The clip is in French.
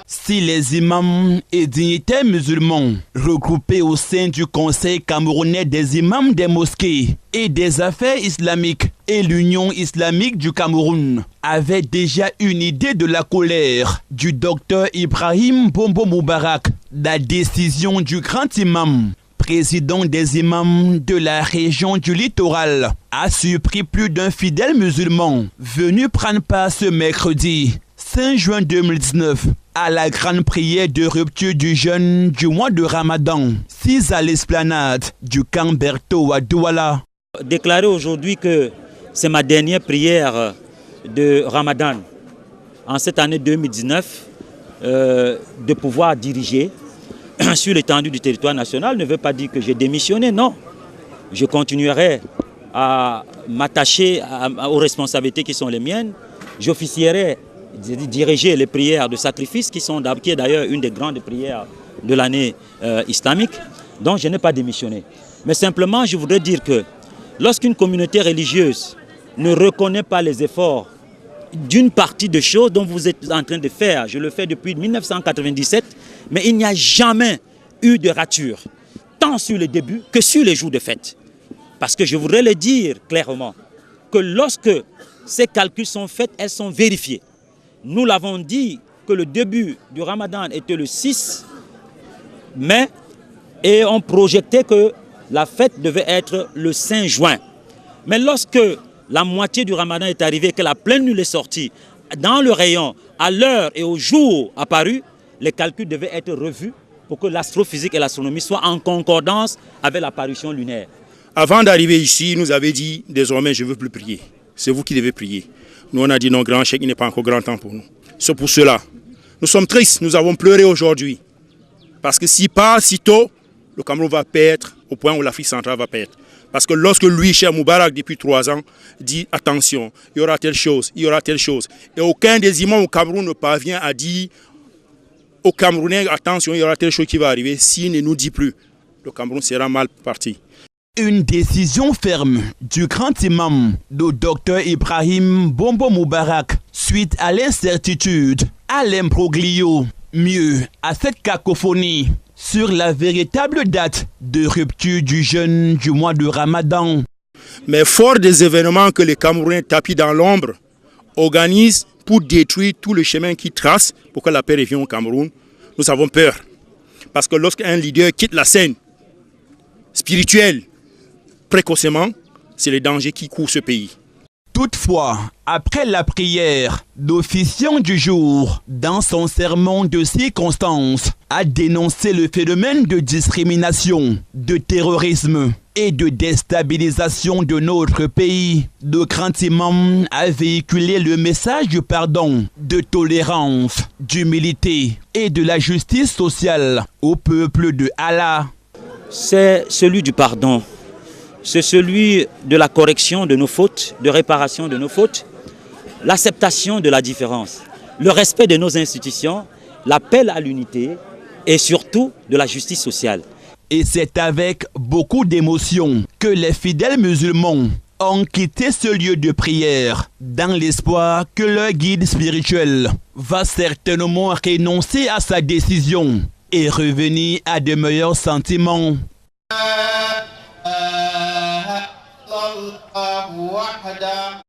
Si les imams et dignitaires musulmans regroupés au sein du Conseil camerounais des imams des mosquées et des affaires islamiques et l'Union islamique du Cameroun avaient déjà une idée de la colère du docteur Ibrahim Bombo Moubarak, la décision du grand imam, président des imams de la région du littoral, a surpris plus d'un fidèle musulman venu prendre part ce mercredi 5 juin 2019 à la grande prière de rupture du jeûne du mois de Ramadan, 6 à l'esplanade du camp Berthaud à Douala. Déclarer aujourd'hui que c'est ma dernière prière de Ramadan en cette année 2019, de pouvoir diriger sur l'étendue du territoire national ne veut pas dire que j'ai démissionné, non. Je continuerai à m'attacher aux responsabilités qui sont les miennes. J'officierai diriger les prières de sacrifice qui est d'ailleurs une des grandes prières de l'année islamique. Donc je n'ai pas démissionné. Mais simplement je voudrais dire que lorsqu'une communauté religieuse ne reconnaît pas les efforts d'une partie de choses dont vous êtes en train de faire, je le fais depuis 1997, mais il n'y a jamais eu de rature, tant sur les débuts que sur les jours de fête. Parce que je voudrais le dire clairement, que lorsque ces calculs sont faits, elles sont vérifiées. Nous l'avons dit que le début du Ramadan était le 6 mai et on projetait que la fête devait être le 5 juin. Mais lorsque la moitié du Ramadan est arrivée, que la pleine lune est sortie, dans le rayon, à l'heure et au jour apparu, les calculs devaient être revus pour que l'astrophysique et l'astronomie soient en concordance avec l'apparition lunaire. Avant d'arriver ici, il nous avait dit, désormais je ne veux plus prier. C'est vous qui devez prier. Nous on a dit non, grand cheikh, il n'est pas encore grand temps pour nous. C'est pour cela. Nous sommes tristes, nous avons pleuré aujourd'hui. Parce que s'il part si tôt, le Cameroun va perdre au point où l'Afrique centrale va perdre. Parce que lorsque lui, Cheikh Moubarak, depuis 3 ans, dit attention, il y aura telle chose, il y aura telle chose. Et aucun des imams au Cameroun ne parvient à dire aux Camerounais, attention, il y aura telle chose qui va arriver. S'il ne nous dit plus, le Cameroun sera mal parti. Une décision ferme du grand imam, le docteur Ibrahim Bombo Moubarak, suite à l'incertitude, à l'imbroglio, mieux à cette cacophonie, sur la véritable date de rupture du jeûne du mois de Ramadan. Mais fort des événements que les Camerounais tapis dans l'ombre organisent pour détruire tout le chemin qu'ils tracent pour que la paix revienne au Cameroun, nous avons peur. Parce que lorsqu'un leader quitte la scène spirituelle précocement, c'est le danger qui court ce pays. Toutefois, après la prière, l'officiant du jour, dans son sermon de circonstance, a dénoncé le phénomène de discrimination, de terrorisme et de déstabilisation de notre pays. Le grand imam a véhiculé le message du pardon, de tolérance, d'humilité et de la justice sociale au peuple de Allah. C'est celui du pardon. C'est celui de la correction de nos fautes, de réparation de nos fautes, l'acceptation de la différence, le respect de nos institutions, l'appel à l'unité et surtout de la justice sociale. Et c'est avec beaucoup d'émotion que les fidèles musulmans ont quitté ce lieu de prière dans l'espoir que leur guide spirituel va certainement renoncer à sa décision et revenir à de meilleurs sentiments.